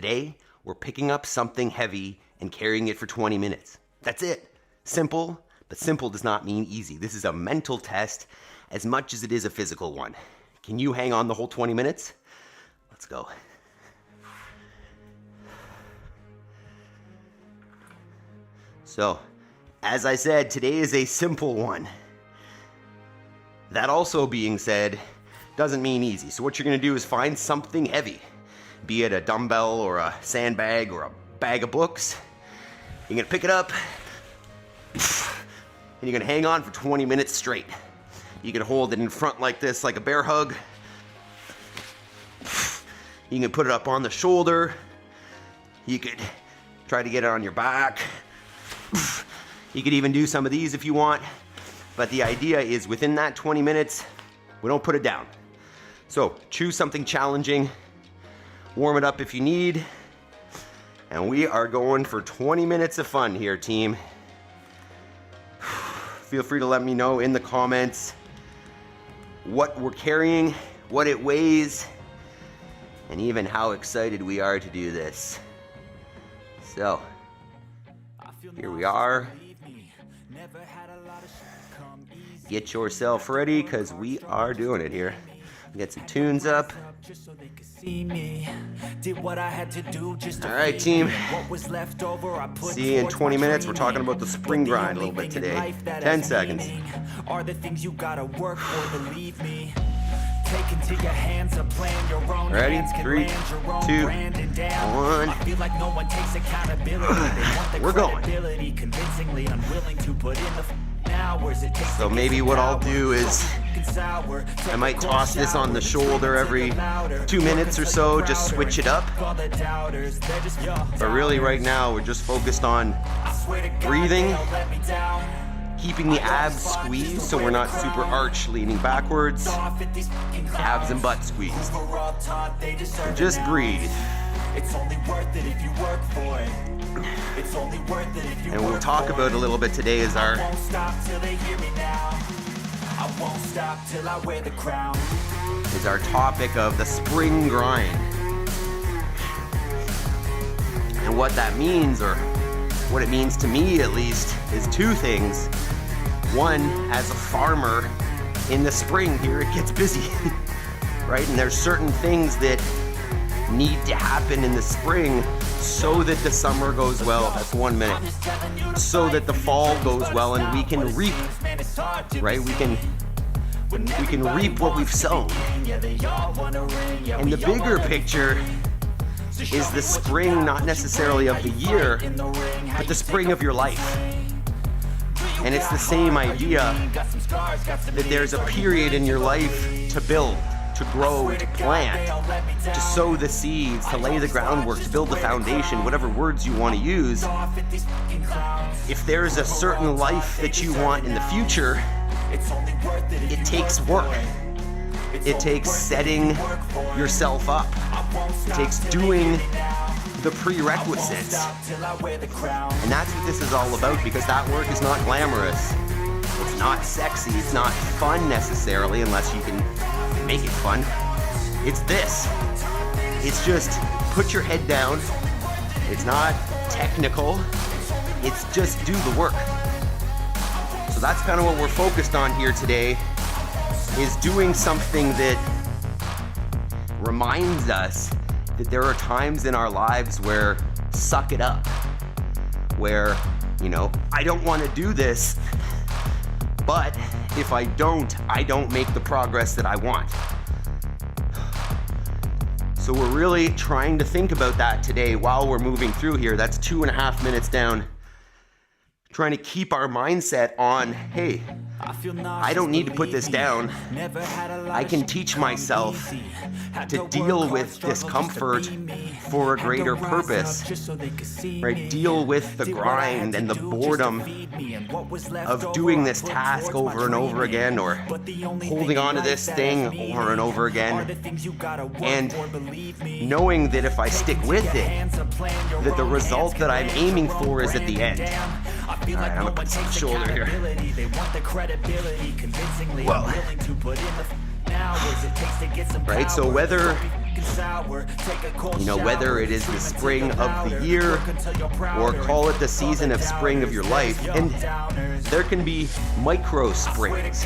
Today, we're picking up something heavy and carrying it for 20 minutes. That's it. Simple, but simple does not mean easy. This is a mental test as much as it is a physical one. Can you hang on the whole 20 minutes? Let's go. So, as I said, today is a simple one. That also being said, doesn't mean easy. So what you're gonna do is find something heavy, be it a dumbbell or a sandbag or a bag of books. You're gonna pick it up and you're gonna hang on for 20 minutes straight. You can hold it in front like this, like a bear hug. You can put it up on the shoulder. You could try to get it on your back. You could even do some of these if you want. But the idea is within that 20 minutes, we don't put it down. So choose something challenging, warm it up if you need, and we are going for 20 minutes of fun here, team. Feel free to let me know in the comments what we're carrying, what it weighs, and even how excited we are to do this. So, here we are. Get yourself ready, because we are doing it here. Get some tunes up. Alright, team. See you in 20 minutes. We're talking about the spring grind a little bit today. 10 seconds. Are the things you gotta work for, believe me. Take into your hands a plan, your own ready? hands can 3, land your own 2, branding down. 1. I feel like no one takes accountability. They want the We're going. credibility, convincingly unwilling to put in the hours it takes. So maybe what I'll do is I might toss this on the shoulder every 2 minutes or so, just switch it up. But really right now we're just focused on breathing, keeping the abs squeezed so we're not super arch leaning backwards, abs and butt squeezed. So just breathe. It's only worth it if you work for it. It's only worth it if you And we'll talk about a little bit today is our won't stop till they hear me now. I won't stop till I wear the crown. topic of the spring grind. And what that means, or what it means to me at least, is two things. One, as a farmer, in the spring here it gets busy, right? And there's certain things that need to happen in the spring so that the summer goes well. That's 1 minute. So that the fall goes well and we can reap, right? We can reap what we've sown. And the bigger picture is the spring, not necessarily of the year, but the spring of your life. And it's the same idea that there's a period in your life to build, to grow, to plant, to sow the seeds, to lay the groundwork, to build the foundation, whatever words you want to use. If there's a certain life that you want in the future, it takes work. It takes setting yourself up. It takes doing the prerequisites. And that's what this is all about, because that work is not glamorous. It's not sexy. It's not fun necessarily, unless you can make it fun. It's this. It's just put your head down. It's not technical. It's just do the work. So that's kind of what we're focused on here today, is doing something that reminds us that there are times in our lives where suck it up, where, I don't want to do this, but if I don't make the progress that I want. So we're really trying to think about that today while we're moving through here. That's 2.5 minutes down. Trying to keep our mindset on, hey, I don't need to put this down. I can teach myself to deal with discomfort for a greater purpose, right? Deal with the grind and the boredom of doing this task over and over again, or holding on to this thing over and over again, and knowing that if I stick with it, that the result that I'm aiming for is at the end. All right, I'm gonna put some shoulder here. Whoa. Right, so whether You know, whether it is the spring of the year or call it the season of spring of your life, and there can be micro springs,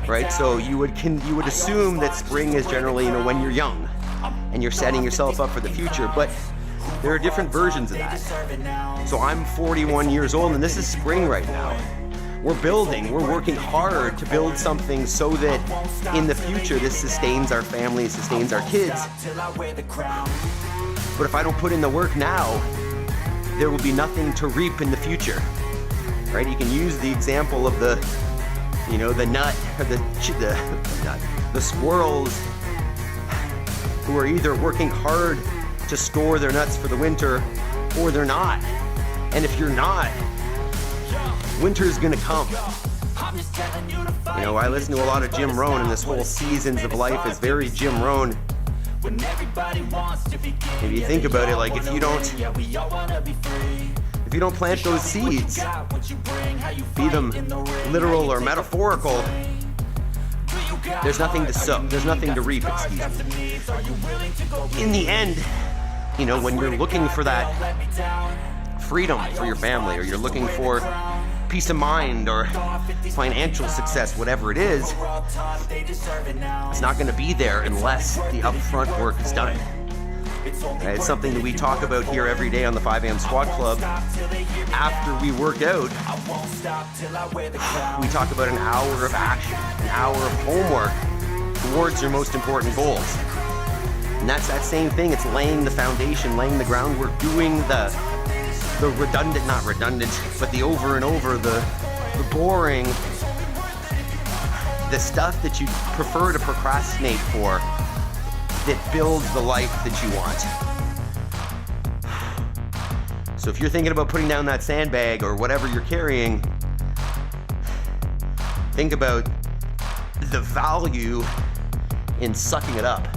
right? So you would assume that spring is generally, you know, when you're young and you're setting yourself up for the future, but there are different versions of that. So I'm 41 years old and this is spring right now. We're working hard to build something so that in the future this sustains our family, sustains our kids. But if I don't put in the work now, there will be nothing to reap in the future, right? You can use the example of the nut, or the squirrels who are either working hard to store their nuts for the winter or they're not. And if you're not, winter's gonna come. You know, I listen to a lot of Jim Rohn, and this whole seasons of life is very Jim Rohn. If you think about it, like if you don't plant those seeds, be them literal or metaphorical, there's nothing to sow, there's nothing to reap, excuse me. In the end, you know, when you're looking for that freedom for your family, or you're looking for peace of mind or financial success, whatever it is, it's not going to be there unless the upfront work is done. It's something that we talk about here every day on the 5 a.m. Squad Club. After we work out, we talk about an hour of action, an hour of homework towards your most important goals. And that's that same thing. It's laying the foundation, laying the groundwork, doing the redundant, not redundant, but the over and over, the boring, the stuff that you prefer to procrastinate for, that builds the life that you want. So if you're thinking about putting down that sandbag or whatever you're carrying, think about the value in sucking it up.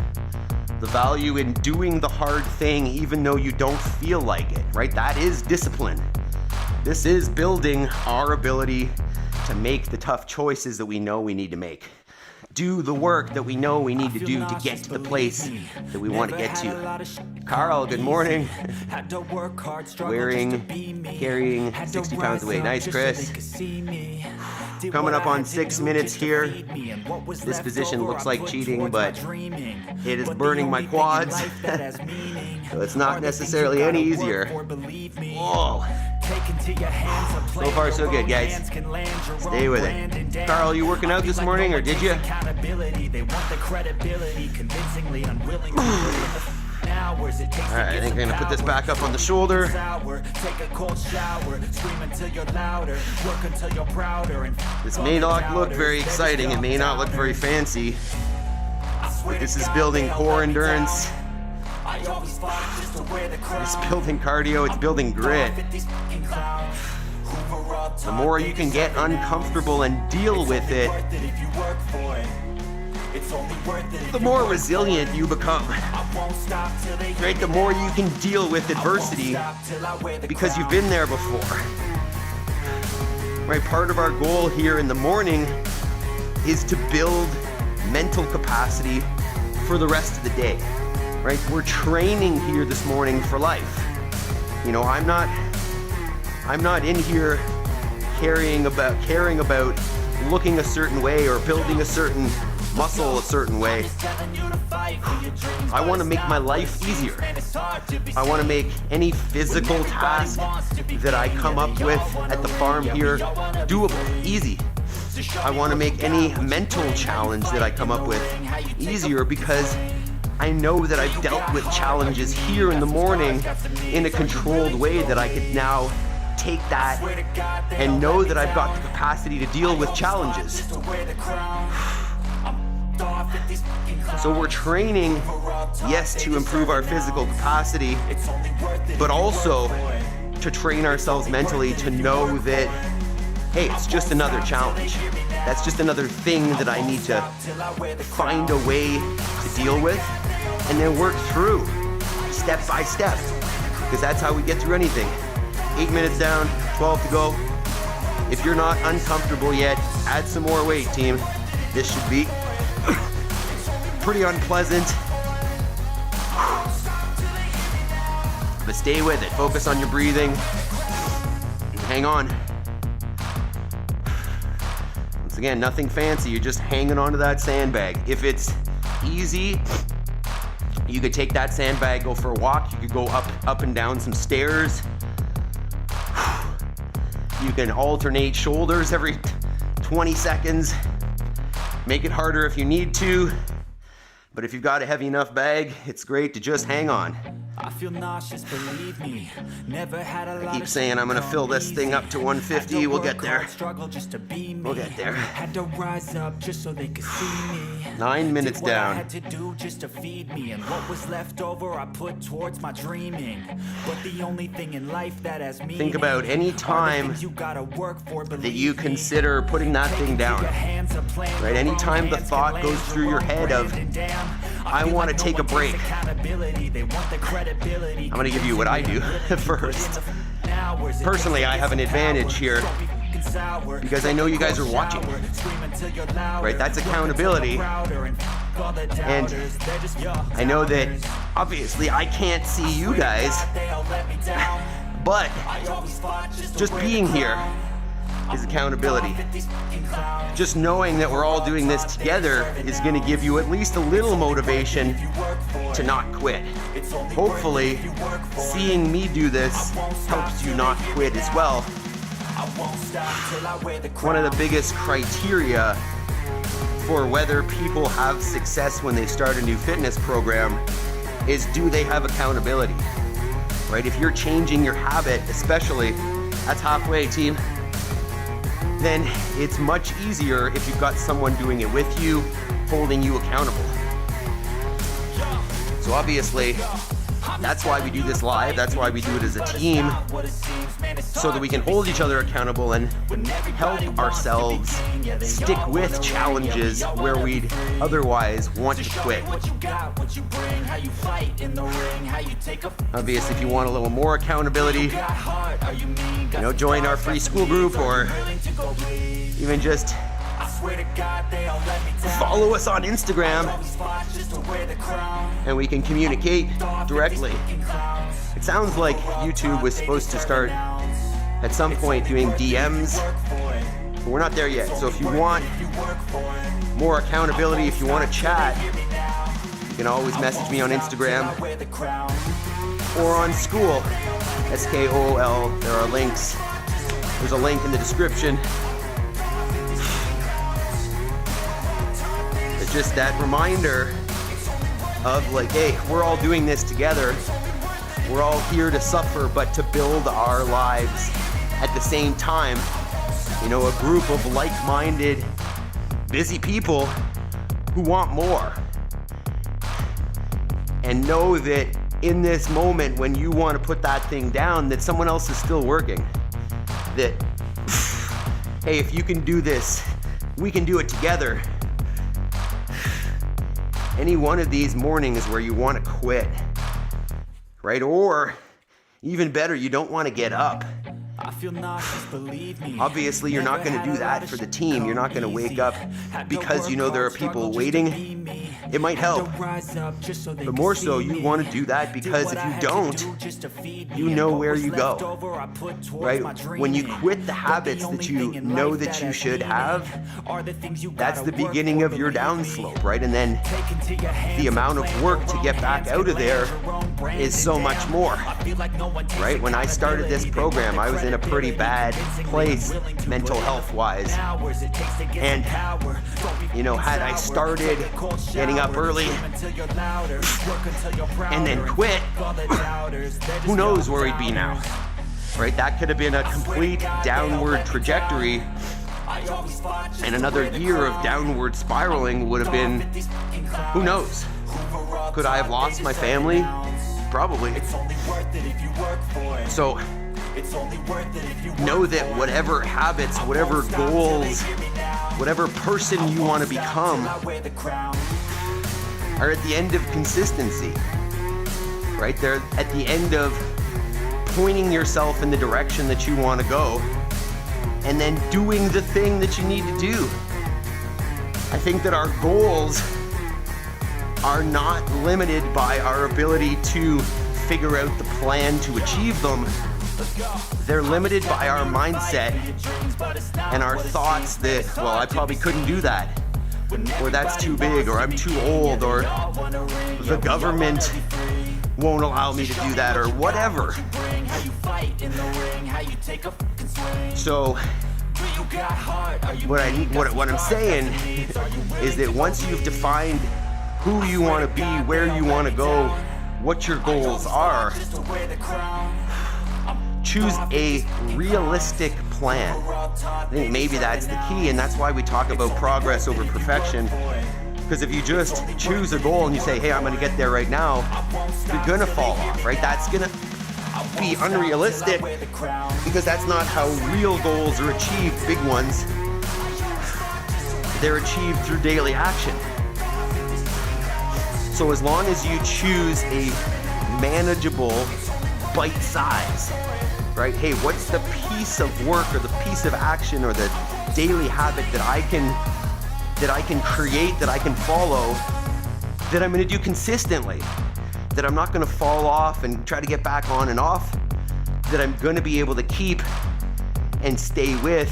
The value in doing the hard thing even though you don't feel like it, right? That is discipline. This is building our ability to make the tough choices that we know we need to make. Do the work that we know we need to do to get to the place that we want to get to. Carl, good morning. Carrying 60 pounds of weight. Nice, Chris. Coming up on 6 minutes here. This position looks like cheating, but it is burning my quads. So it's not necessarily any easier. Whoa. So far, so good, guys. Stay with it. Carl, you working out this morning, or did you? Alright, I think we're gonna put this back up on the shoulder. This may not look very exciting, it may not look very fancy, but this is building core endurance. It's building cardio, it's building grit. The more you can get uncomfortable and deal with it, the more resilient you become. Right? The more you can deal with adversity because you've been there before. Right? Part of our goal here in the morning is to build mental capacity for the rest of the day. Right? We're training here this morning for life. You know, I'm not in here caring about looking a certain way or building a certain muscle a certain way. I want to make my life easier. I want to make any physical task that I come up with at the farm here doable, easy. I want to make any mental challenge that I come up with easier because I know that I've dealt with challenges here in the morning in a controlled way, that I could now take that and know that I've got the capacity to deal with challenges. So we're training, yes, to improve our physical capacity, but also to train ourselves mentally to know that, hey, it's just another challenge. That's just another thing that I need to find a way to deal with and then work through step by step, because that's how we get through anything. 8 minutes down, 12 to go. If you're not uncomfortable yet, add some more weight, team. This should be pretty unpleasant, But stay with it. Focus on your breathing. Hang on. Once again, nothing fancy. You're just hanging onto that sandbag. If it's easy, you could take that sandbag, go for a walk. You could go up and down some stairs. You can alternate shoulders every 20 seconds. Make it harder if you need to. But if you've got a heavy enough bag, it's great to just hang on. I feel nauseous, believe me. Never had a lot. I keep saying I'm gonna fill this thing up to 150. We'll get there. We'll get there. Had to rise up just so they could see me. 9 minutes Did what I down. had to do just to feed me, and what was left over I put towards my dreaming. But the only thing in life that has meaning. Think about any time you gotta work for, that you consider putting that thing down. Right? Anytime the thought goes through your head of, I want to take a break. I'm gonna give you what I do first. Personally, I have an advantage here because I know you guys are watching. Right? That's accountability. And I know that obviously I can't see you guys, but just being here is accountability. Just knowing that we're all doing this together is going to give you at least a little motivation to not quit. Hopefully, seeing me do this helps you not quit as well. One of the biggest criteria for whether people have success when they start a new fitness program is, do they have accountability? Right? If you're changing your habit, especially, that's halfway, team. Then it's much easier if you've got someone doing it with you, holding you accountable. So obviously, that's why we do this live. That's why we do it as a team, so that we can hold each other accountable and help ourselves stick with challenges where we'd otherwise want to quit. Obviously, if you want a little more accountability, join our free school group, or even just follow us on Instagram and we can communicate directly. It sounds like YouTube was supposed to start at some point doing DMs, but we're not there yet. So if you want more accountability, if you want to chat, you can always message me on Instagram or on Skool, SKOOL. There are links. There's a link in the description. It's just that reminder of like, hey, we're all doing this together. We're all here to suffer, but to build our lives at the same time. A group of like-minded, busy people who want more. And know that in this moment when you want to put that thing down, that someone else is still working. That, hey, if you can do this, we can do it together. Any one of these mornings where you want to quit, right? Or even better, you don't want to get up. Obviously, you're not going to do that for the team. You're not going to wake up because you know there are people waiting. It might help, but more so, you want to do that because if you don't, you know where you go, right? When you quit the habits that you know that you should have, that's the beginning of your downslope, right? And then the amount of work to get back out of there is so much more, right? When I started this program, I was in a pretty bad place mental health-wise, and had I started getting up early and then quit, who knows where we'd be now, right? That could have been a complete downward trajectory, and another year of downward spiraling would have been, who knows? Could I have lost my family? Probably. So know that whatever habits, whatever goals, whatever person you want to become are at the end of consistency, right? They're at the end of pointing yourself in the direction that you want to go and then doing the thing that you need to do. I think that our goals are not limited by our ability to figure out the plan to achieve them, they're limited by our mindset and our thoughts that, well, I probably couldn't do that, or that's too big, or I'm too old, or the government won't allow me to do that, or whatever. So what I'm saying is that once you've defined who you want to be, where you want to go, what your goals are, choose a realistic plan. I think maybe that's the key, and that's why we talk about progress over perfection. Because if you just choose a goal and you say, hey, I'm going to get there right now, you're going to fall off, right? That's going to be unrealistic, because that's not how real goals are achieved, big ones. They're achieved through daily action. So as long as you choose a manageable bite size, right? Hey, what's the piece of work or the piece of action or the daily habit that I can create, that I can follow, that I'm going to do consistently, that I'm not going to fall off and try to get back on and off, that I'm going to be able to keep and stay with,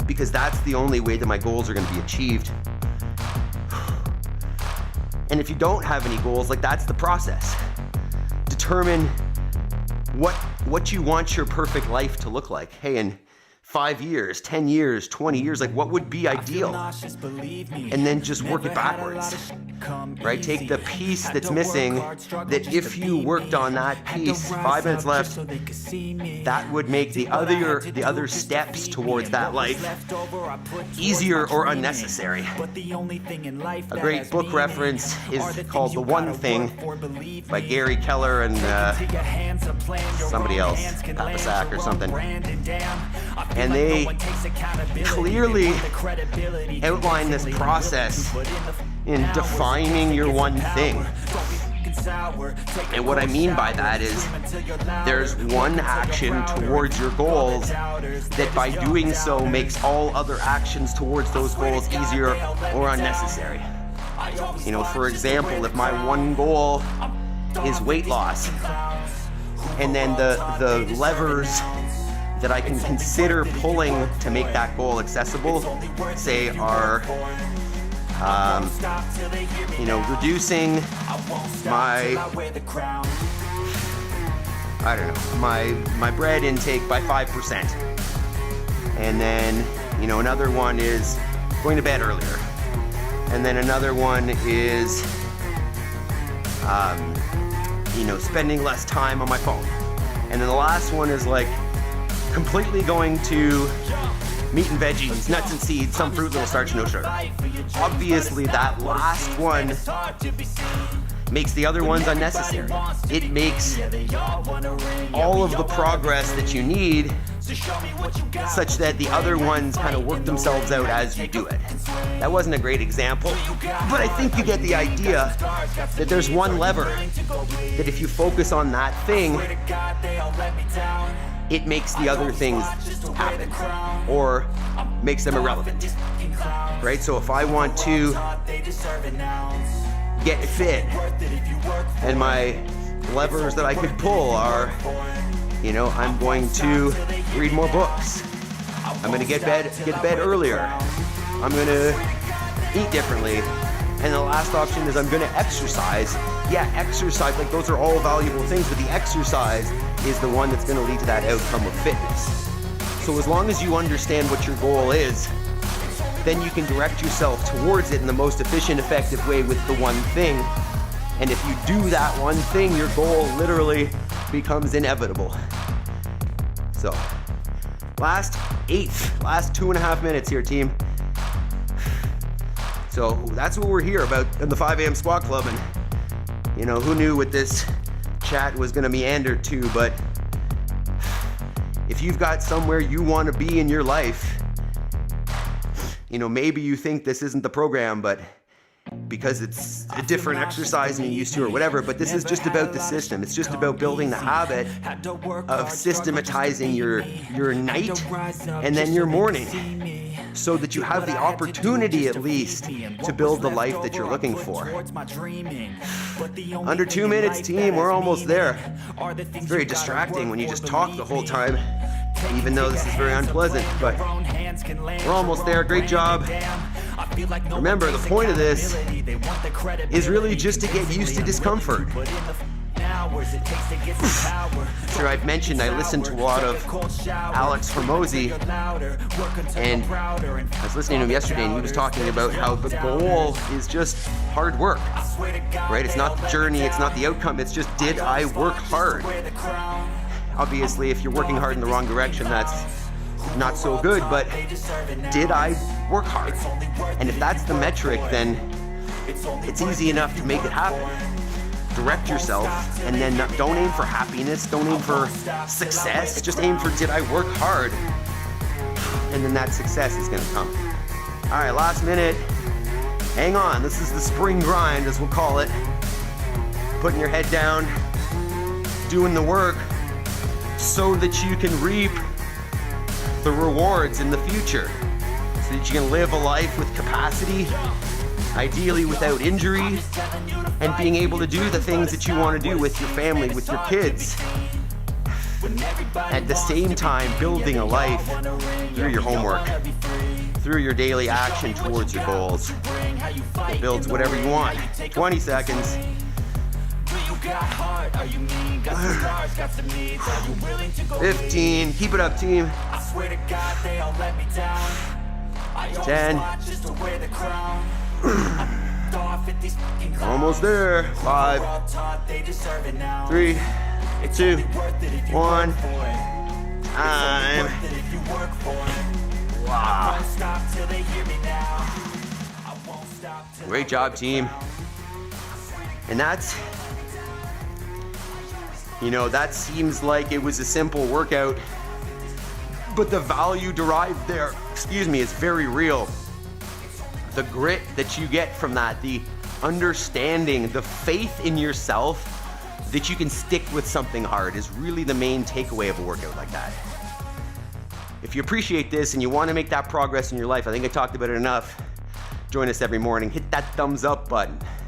because that's the only way that my goals are going to be achieved. And if you don't have any goals, like, that's the process. Determine what you want your perfect life to look like. Hey, in 5 years, 10 years, 20 years, like, what would be ideal? And then just work it backwards, right? Take the piece that's missing, that if you worked on that piece, 5 minutes left, that would make the other steps towards that life easier or unnecessary. A great book reference is called The One Thing by Gary Keller and somebody else, Papasak or something. And they clearly outline this process in defining your one thing. And what I mean by that is there's one action towards your goals that by doing so makes all other actions towards those goals easier or unnecessary. You know, for example, if my one goal is weight loss, and then the levers that I can consider pulling to make that goal accessible, say, are reducing my bread intake by 5%. And then, another one is going to bed earlier. And then another one is, spending less time on my phone. And then the last one is like completely going to meat and veggies, nuts and seeds, some fruit, little starch, no sugar. Obviously, that last one makes the other ones unnecessary. It makes all of the progress that you need such that the other ones kind of work themselves out as you do it. That wasn't a great example, but I think you get the idea that there's one lever that if you focus on that thing, it makes the other things happen or makes them irrelevant, right? So if I want to get fit and my levers that I could pull are, I'm going to read more books. I'm going to get to bed earlier. I'm going to eat differently. And the last option is I'm going to exercise. Yeah, exercise, like those are all valuable things, but the exercise is the one that's going to lead to that outcome of fitness. So as long as you understand what your goal is, then you can direct yourself towards it in the most efficient, effective way with the one thing. And if you do that one thing, your goal literally becomes inevitable. So, last 2.5 minutes here, team. So that's what we're here about in the 5 a.m. Squat Club. And, who knew what this chat was going to meander to, but if you've got somewhere you want to be in your life, maybe you think this isn't the program, but because it's a different exercise than you used to or whatever, but this is just about the system. It's just about building the habit of systematizing your night and then your morning. so that you have the opportunity at least to build the life that you're looking for. Under 2 minutes, team, we're almost there. It's very distracting when you just talk the whole time, even though this is very unpleasant, but we're almost there. Great job. Remember, the point of this is really just to get used to discomfort. Sure, I've mentioned I listened to a lot of Alex Hormozy, and I was listening to him yesterday, and he was talking about how the goal is just hard work, right? It's not the journey, it's not the outcome, it's just, did I work hard? Obviously, if you're working hard in the wrong direction, that's not so good, but did I work hard? And if that's the metric, then it's easy enough to make it happen. Direct yourself, and then don't aim for happiness, don't aim for success, just aim for, did I work hard? And then that success is gonna come. All right, last minute. Hang on, this is the spring grind, as we'll call it. Putting your head down, doing the work, so that you can reap the rewards in the future, so that you can live a life with capacity, ideally without injury, and being able to do the things that you want to do with your family, with your kids. At the same time, building a life through your homework, through your daily action towards your goals. It builds whatever you want. 20 seconds. 15. Keep it up, team. 10. Almost there. 5, 3, 2, 1. Time. Wow. Great job, team. And that's, that seems like it was a simple workout, but the value derived there, is very real. The grit that you get from that, the understanding, the faith in yourself that you can stick with something hard is really the main takeaway of a workout like that. If you appreciate this and you want to make that progress in your life, I think I talked about it enough, join us every morning. Hit that thumbs up button.